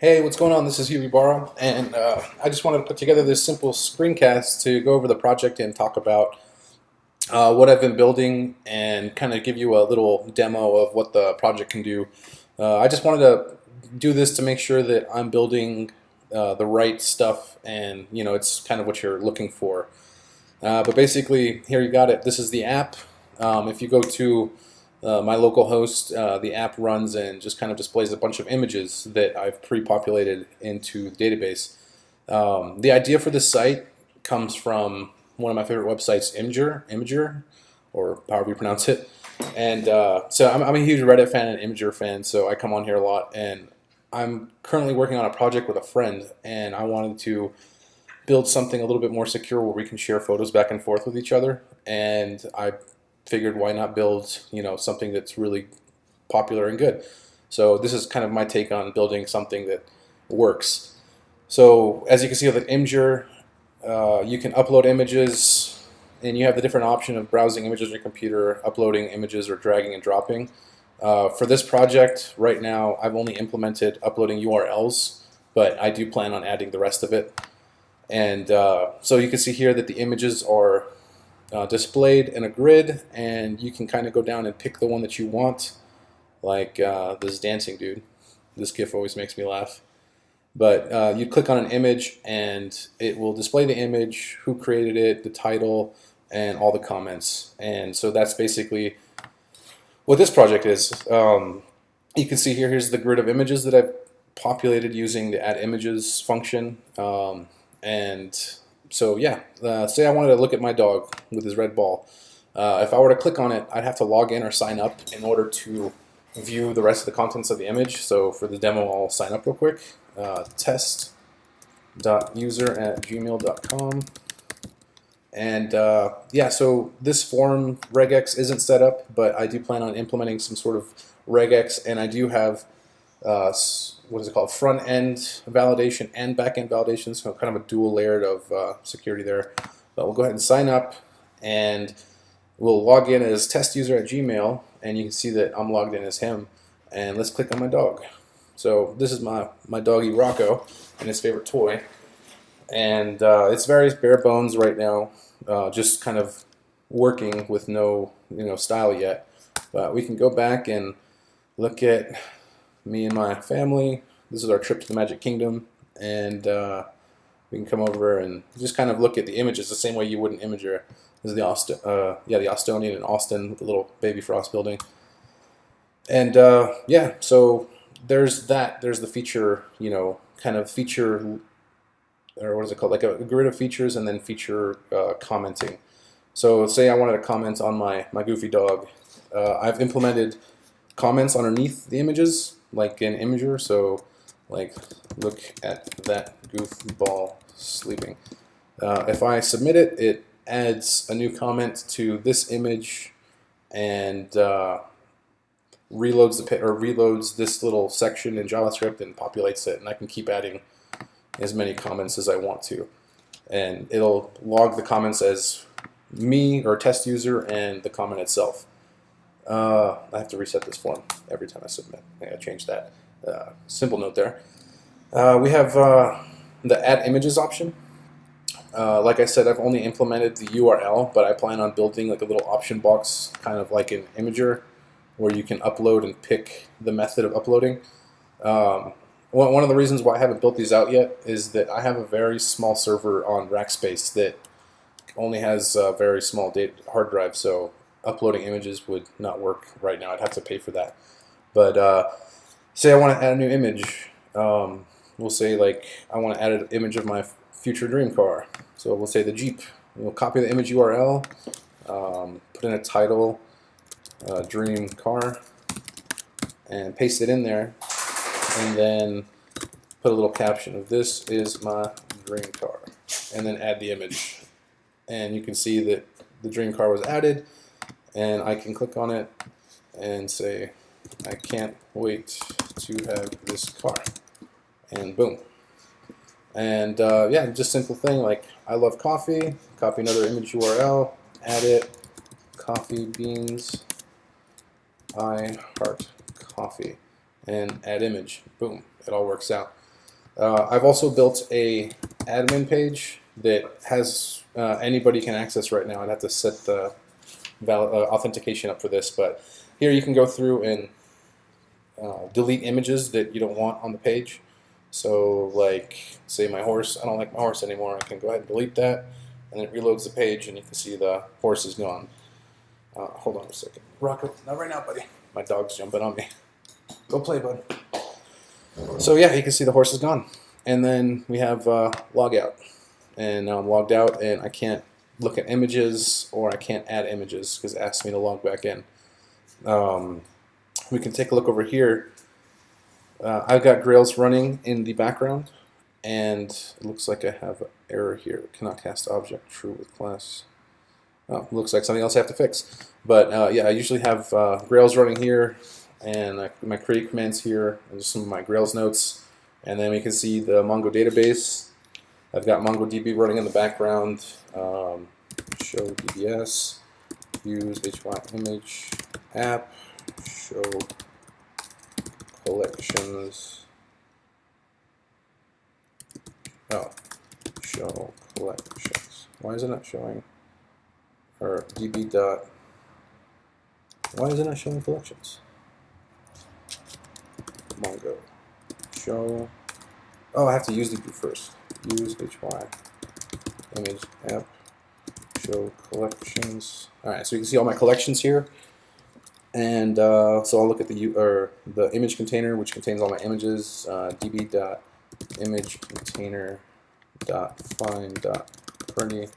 Hey, what's going on? This is Huey Barra, and I just wanted to put together this simple screencast to go over the project and talk about what I've been building and kind of give you a little demo of what the project can do. I just wanted to do this to make sure that I'm building the right stuff, and it's kind of what you're looking for. But basically, here you got it. This is the app. If you go to my local host, the app runs and just kind of displays a bunch of images that I've pre-populated into the database. The idea for this site comes from one of my favorite websites, Imager, or however you pronounce it. And so I'm a huge Reddit fan and Imager fan, so I come on here a lot. And I'm currently working on a project with a friend, and I wanted to build something a little bit more secure where we can share photos back and forth with each other. And I figured, why not build something that's really popular and good. So this is kind of my take on building something that works. So as you can see with the Imager, you can upload images, and you have the different option of browsing images on your computer, uploading images, or dragging and dropping. For this project right now, I've only implemented uploading URLs, but I do plan on adding the rest of it. And so you can see here that the images are displayed in a grid, and you can kind of go down and pick the one that you want, like this dancing dude. This GIF always makes me laugh. But you click on an image, and it will display the image, who created it, the title, and all the comments. And so that's basically what this project is. You can see here's the grid of images that I've populated using the add images function. And so yeah, say I wanted to look at my dog with his red ball. If I were to click on it, I'd have to log in or sign up in order to view the rest of the contents of the image. So for the demo, I'll sign up real quick. Test.user@gmail.com. And yeah, so this form regex isn't set up, but I do plan on implementing some sort of regex, and I do have what is it called, front end validation and back end validation, so kind of a dual layered of security there. But we'll go ahead and sign up, and we'll log in as test user at Gmail, and you can see that I'm logged in as him. And let's click on my dog. So this is my doggy Rocco and his favorite toy, and it's very bare bones right now, just kind of working with no style yet. But we can go back and look at me and my family. This is our trip to the Magic Kingdom, and we can come over and just kind of look at the images the same way you would an Imager. This is the Austonian in Austin with the little baby frost building. And yeah, so there's that. There's the feature, kind of feature, or what is it called, like a grid of features, and then feature commenting. So say I wanted to comment on my goofy dog. I've implemented comments underneath the images, like in Imager. So like, look at that goofball sleeping. If I submit it, it adds a new comment to this image, and reloads this little section in JavaScript and populates it, and I can keep adding as many comments as I want to, and it'll log the comments as me or test user and the comment itself. I have to reset this form every time I submit. I gotta change that. Simple note there. We have the add images option. Like I said, I've only implemented the URL, but I plan on building like a little option box, kind of like an Imager, where you can upload and pick the method of uploading. One of the reasons why I haven't built these out yet is that I have a very small server on Rackspace that only has a very small hard drive, so uploading images would not work right now. I'd have to pay for that. But say I want to add a new image. We'll say like I want to add an image of my future dream car. So we'll say the Jeep. We'll copy the image URL, put in a title, dream car, and paste it in there, and then put a little caption of "This is my dream car," and then add the image. And you can see that the dream car was added, and I can click on it and say, "I can't wait to have this car," and boom. And yeah, just simple thing like I love coffee, copy another image URL, add it, coffee beans, I heart coffee, and add image. Boom, it all works out. I've also built a admin page that has anybody can access right now. I'd have to set the authentication up for this, but here you can go through and delete images that you don't want on the page. So like, say my horse, I don't like my horse anymore, I can go ahead and delete that, and it reloads the page and you can see the horse is gone. Hold on a second. Rocco, not right now, buddy. My dog's jumping on me. Go play, bud. So yeah, you can see the horse is gone. And then we have log out. And now I'm logged out and I can't look at images or I can't add images because it asks me to log back in. We can take a look over here. I've got Grails running in the background, and it looks like I have an error here. Cannot cast object true with class. Oh, looks like something else I have to fix. But yeah, I usually have Grails running here, and my create commands here, and just some of my Grails notes. And then we can see the Mongo database. I've got MongoDB running in the background. Show DBS, use hyImageApp, show collections. Oh, show collections. Why is it not showing? Or db dot. Why is it not showing collections? Mongo. Show. Oh, I have to use DB first. Use hyImageApp. Show collections. All right, so you can see all my collections here. And so I'll look at the image container, which contains all my images. db.imagecontainer.find.curly.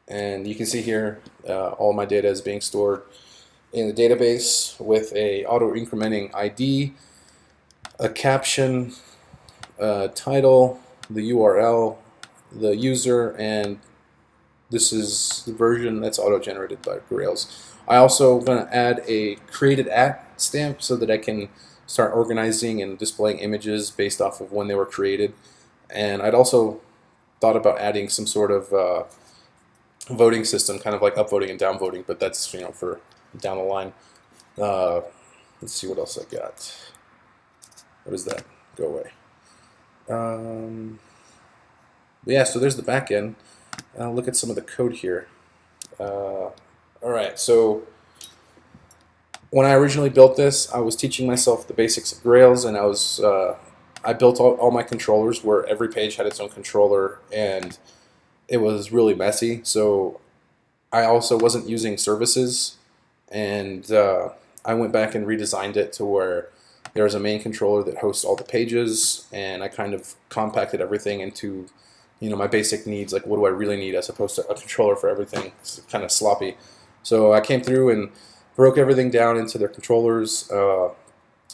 And you can see here all my data is being stored in the database with a auto-incrementing ID, a caption, title, the URL, the user, and this is the version that's auto-generated by Grails. I also going to add a created at stamp so that I can start organizing and displaying images based off of when they were created. And I'd also thought about adding some sort of voting system, kind of like upvoting and downvoting, but that's for down the line. Let's see what else I got. What is that? Go away. Yeah, so there's the back end. Look at some of the code here. Alright, so when I originally built this, I was teaching myself the basics of Grails, and I built all my controllers where every page had its own controller, and it was really messy. So I also wasn't using services, and I went back and redesigned it to where there's a main controller that hosts all the pages, and I kind of compacted everything into my basic needs, like what do I really need, as opposed to a controller for everything. It's kind of sloppy. So I came through and broke everything down into their controllers. I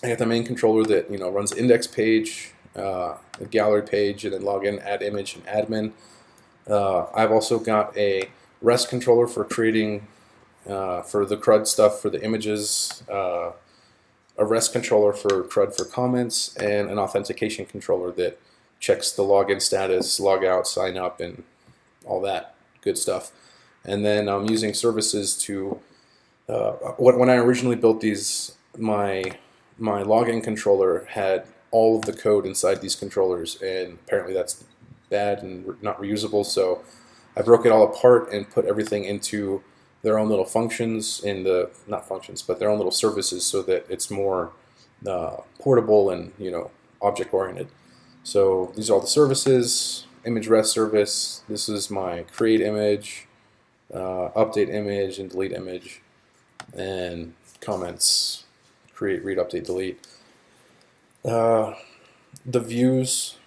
got the main controller that runs index page, the gallery page, and then login, add image, and admin. I've also got a REST controller for creating for the CRUD stuff for the images, a REST controller for CRUD for comments, and an authentication controller that checks the login status, log out, sign up, and all that good stuff. And then I'm using services to, when I originally built these, my login controller had all of the code inside these controllers, and apparently that's bad and not reusable, so I broke it all apart and put everything into their own little functions, not functions, but their own little services, so that it's more portable and object-oriented. So these are all the services. Image REST service. This is my create image, update image, and delete image, and comments, create, read, update, delete. The views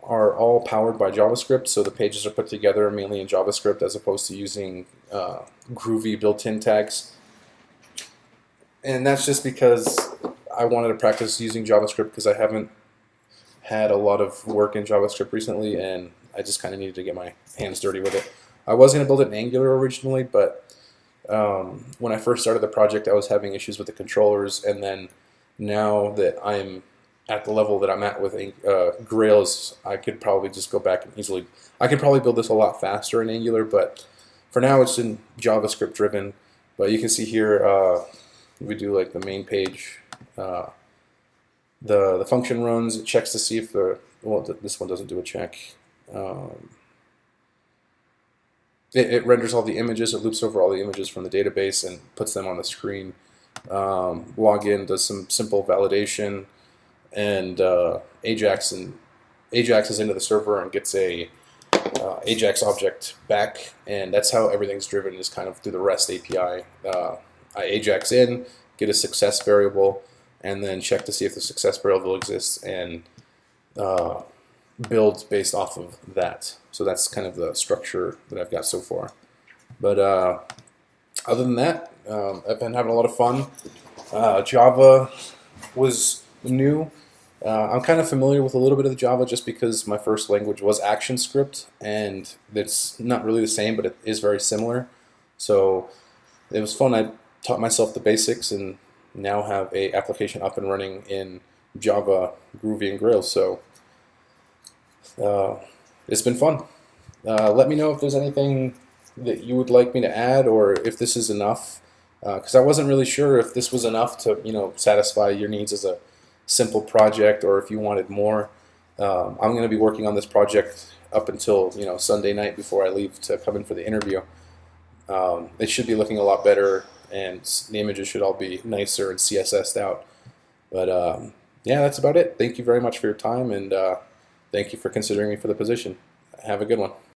are all powered by JavaScript, so the pages are put together mainly in JavaScript as opposed to using Groovy built-in tags. And that's just because I wanted to practice using JavaScript, because I haven't had a lot of work in JavaScript recently, and I just kind of needed to get my hands dirty with it. I was going to build it in Angular originally, but when I first started the project, I was having issues with the controllers, and then now that I'm at the level that I'm at with Grails, I could probably just go back and easily, I could probably build this a lot faster in Angular, but for now it's in JavaScript driven. But you can see here, we do like the main page, the function runs, it checks to see if the well, this one doesn't do a check. It renders all the images, it loops over all the images from the database and puts them on the screen. Log in, does some simple validation, and Ajax is into the server and gets a Ajax object back, and that's how everything's driven, is kind of through the REST API. I Ajax in, get a success variable, and then check to see if the success variable exists, and build based off of that. So that's kind of the structure that I've got so far. But other than that, I've been having a lot of fun. Java was new. I'm kind of familiar with a little bit of the Java just because my first language was ActionScript, and it's not really the same, but it is very similar. So it was fun. I taught myself the basics and now have a application up and running in Java, Groovy, and Grails. So it's been fun. Let me know if there's anything that you would like me to add, or if this is enough, because I wasn't really sure if this was enough to satisfy your needs as a simple project, or if you wanted more. I'm going to be working on this project up until Sunday night before I leave to come in for the interview. It should be looking a lot better, and the images should all be nicer and CSS'd out. But yeah, that's about it. Thank you very much for your time, and thank you for considering me for the position. Have a good one.